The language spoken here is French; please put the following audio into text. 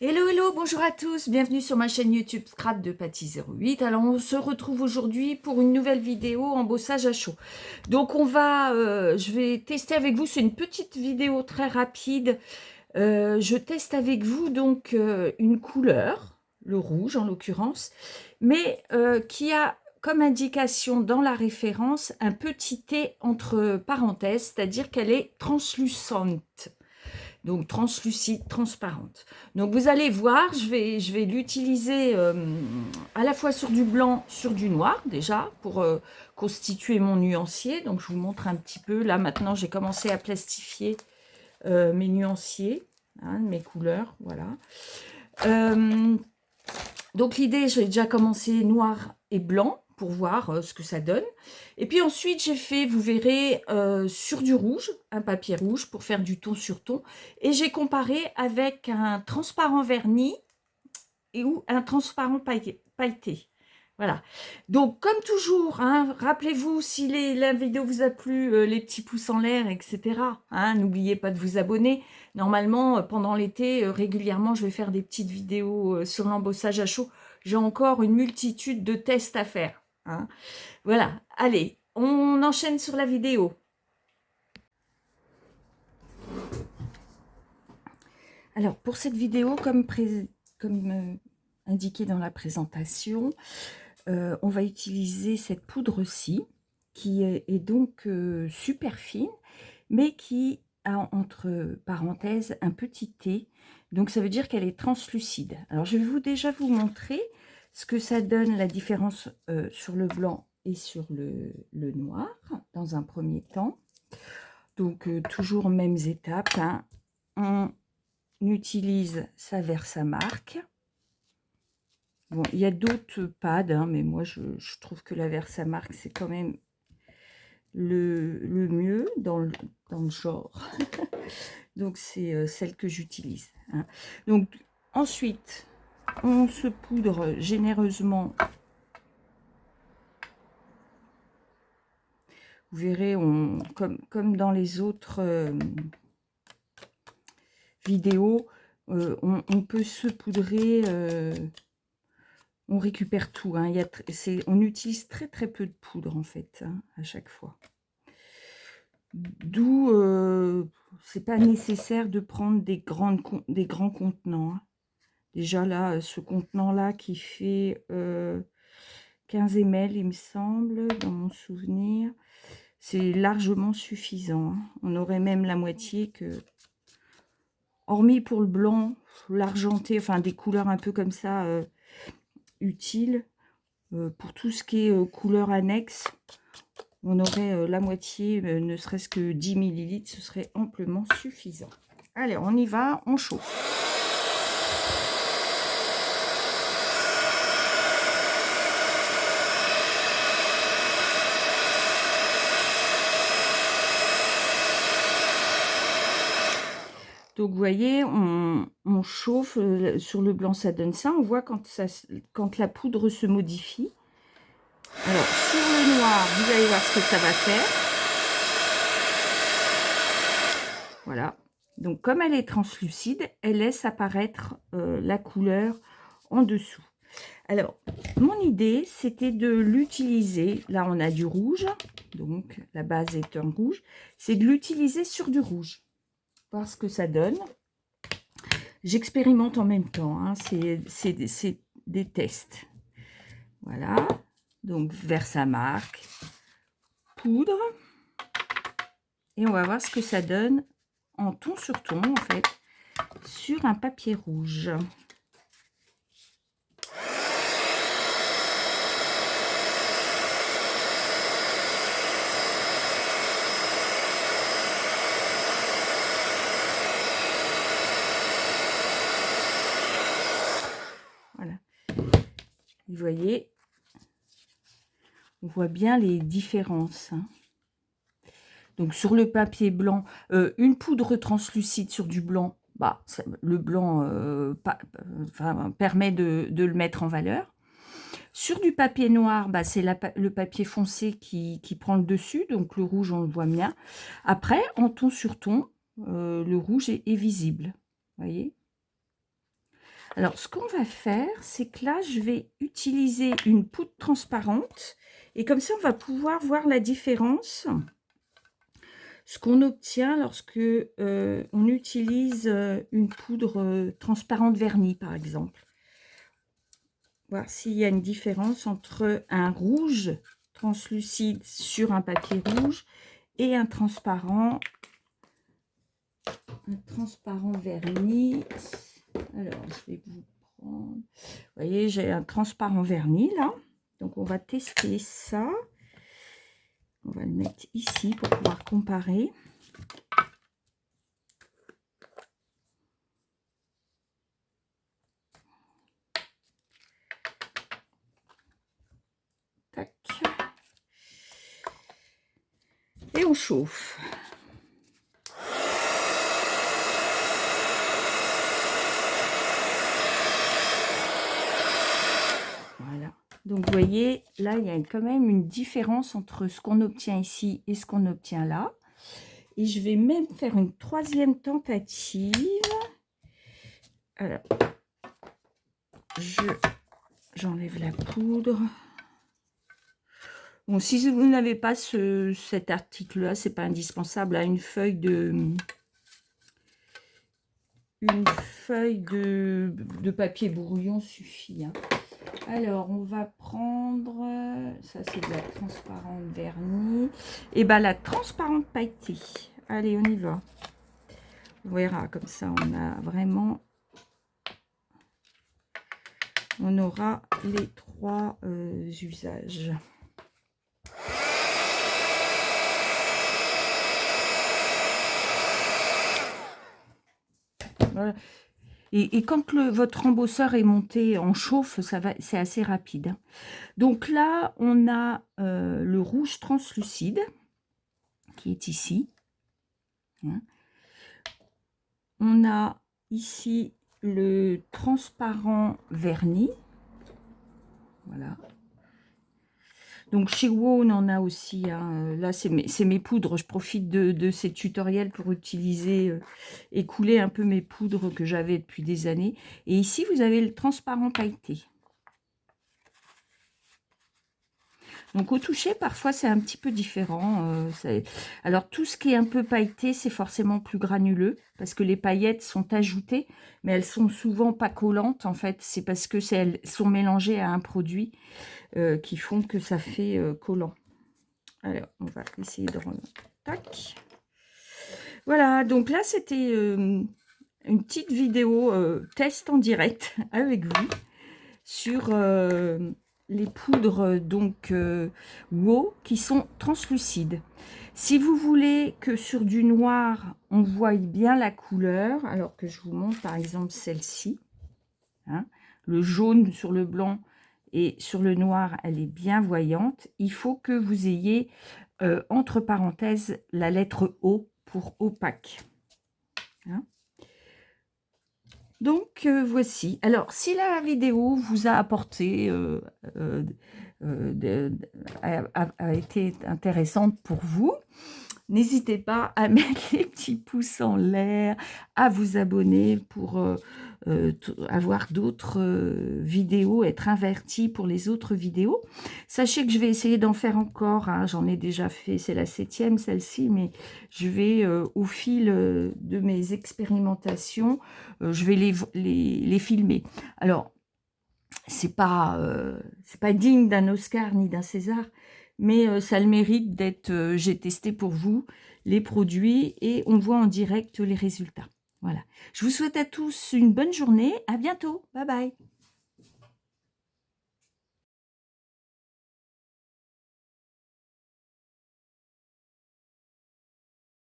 Hello, hello, bonjour à tous, bienvenue sur ma chaîne YouTube Scrap de Patty08. Alors on se retrouve aujourd'hui pour une nouvelle vidéo embossage à chaud. Donc je vais tester avec vous, c'est une petite vidéo très rapide. Je teste avec vous donc une couleur, le rouge en l'occurrence, mais qui a comme indication dans la référence un petit T entre parenthèses, c'est-à-dire qu'elle est translucente. Donc translucide, transparente. Donc vous allez voir, je vais l'utiliser à la fois sur du blanc, sur du noir déjà, pour constituer mon nuancier. Donc je vous montre un petit peu. Là maintenant j'ai commencé à plastifier mes nuanciers, hein, mes couleurs, voilà. Donc l'idée, j'ai déjà commencé noir et blanc pour voir ce que ça donne. Et puis ensuite, j'ai fait, vous verrez, sur du rouge, un papier rouge pour faire du ton sur ton. Et j'ai comparé avec un transparent vernis ou un transparent pailleté. Voilà. Donc, comme toujours, hein, rappelez-vous, si la vidéo vous a plu, les petits pouces en l'air, etc. Hein, n'oubliez pas de vous abonner. Normalement, pendant l'été, régulièrement, je vais faire des petites vidéos sur l'embossage à chaud. J'ai encore une multitude de tests à faire. Hein. Voilà. Allez, on enchaîne sur la vidéo. Alors, pour cette vidéo, comme indiqué dans la présentation, on va utiliser cette poudre-ci, qui est donc super fine, mais qui a entre parenthèses un petit T. Donc ça veut dire qu'elle est translucide. Alors je vais déjà vous montrer ce que ça donne, la différence sur le blanc et sur le noir, dans un premier temps. Donc toujours mêmes étapes, hein. On utilise sa Versamark. Bon, il y a d'autres pads, hein, mais moi je trouve que la Versamark c'est quand même le mieux dans le genre. Donc c'est celle que j'utilise. Hein. Donc ensuite, on se poudre généreusement. Vous verrez, comme dans les autres vidéos, on peut se poudrer. On récupère tout. Hein. On utilise très très peu de poudre en fait, hein, à chaque fois. D'où c'est pas nécessaire de prendre des grands contenants. Hein. Déjà là, ce contenant-là qui fait 15 ml, il me semble, dans mon souvenir, c'est largement suffisant. Hein. On aurait même la moitié que, hormis pour le blanc, l'argenté, enfin des couleurs un peu comme ça utiles, pour tout ce qui est couleur annexe, on aurait la moitié, ne serait-ce que 10 ml, ce serait amplement suffisant. Allez, on y va, on chauffe. Donc vous voyez, on chauffe, sur le blanc ça donne ça, on voit quand la poudre se modifie. Alors sur le noir, vous allez voir ce que ça va faire. Voilà, donc comme elle est translucide, elle laisse apparaître la couleur en dessous. Alors, mon idée, c'était de l'utiliser, là on a du rouge, donc la base est un rouge, c'est de l'utiliser sur du rouge, voir ce que ça donne. J'expérimente en même temps, hein, c'est des tests. Voilà, donc Versamark, poudre, et on va voir ce que ça donne en ton sur ton, en fait, sur un papier rouge. Voilà. Vous voyez, on voit bien les différences. Hein. Donc sur le papier blanc, une poudre translucide sur du blanc, bah, le blanc permet de le mettre en valeur. Sur du papier noir, bah, c'est le papier foncé qui prend le dessus, donc le rouge on le voit bien. Après, en ton sur ton, le rouge est visible, voyez. Alors, ce qu'on va faire, c'est que là, je vais utiliser une poudre transparente. Et comme ça, on va pouvoir voir la différence. Ce qu'on obtient lorsque on utilise une poudre transparente vernie, par exemple. Voir s'il y a une différence entre un rouge translucide sur un papier rouge et un transparent verni. Alors, je vais vous prendre... Vous voyez, j'ai un transparent verni, là. Donc, on va tester ça. On va le mettre ici pour pouvoir comparer. Tac. Et on chauffe. Voilà. Donc, vous voyez, là, il y a quand même une différence entre ce qu'on obtient ici et ce qu'on obtient là. Et je vais même faire une troisième tentative. Alors, j'enlève la poudre. Bon, si vous n'avez pas cet article-là, c'est pas indispensable. Une feuille de papier brouillon suffit. Hein. Alors, on va prendre, ça c'est de la transparente vernie, et bien la transparente pailletée. Allez, on y va. On verra, comme ça on a vraiment, on aura les trois usages. Voilà. Et quand votre embosseur est monté en chauffe, c'est assez rapide. Hein. Donc là, on a le rouge translucide qui est ici. Hein. On a ici le transparent verni. Voilà. Donc chez WOW, on en a aussi. Hein. Là, c'est mes poudres. Je profite de ces tutoriels pour utiliser et couler un peu mes poudres que j'avais depuis des années. Et ici, vous avez le transparent pailleté. Donc au toucher, parfois, c'est un petit peu différent. Alors tout ce qui est un peu pailleté, c'est forcément plus granuleux parce que les paillettes sont ajoutées, mais elles sont souvent pas collantes. En fait, c'est parce que elles sont mélangées à un produit qui font que ça fait collant. Alors, on va essayer de remettre. Tac. Voilà, donc là, c'était une petite vidéo test en direct avec vous sur les poudres donc WOW qui sont translucides. Si vous voulez que sur du noir, on voie bien la couleur, alors que je vous montre par exemple celle-ci, hein, le jaune sur le blanc et sur le noir, elle est bien voyante. Il faut que vous ayez entre parenthèses la lettre O pour opaque. Hein. Donc, voici. Alors, si la vidéo vous a apporté, a été intéressante pour vous, n'hésitez pas à mettre les petits pouces en l'air, à vous abonner pour avoir d'autres vidéos, être averti pour les autres vidéos. Sachez que je vais essayer d'en faire encore, hein, j'en ai déjà fait, c'est la 7e celle-ci, mais je vais au fil de mes expérimentations, je vais les filmer. Alors, c'est pas digne d'un Oscar ni d'un César, mais ça a le mérite d'être, j'ai testé pour vous les produits et on voit en direct les résultats. Voilà. Je vous souhaite à tous une bonne journée. À bientôt. Bye bye.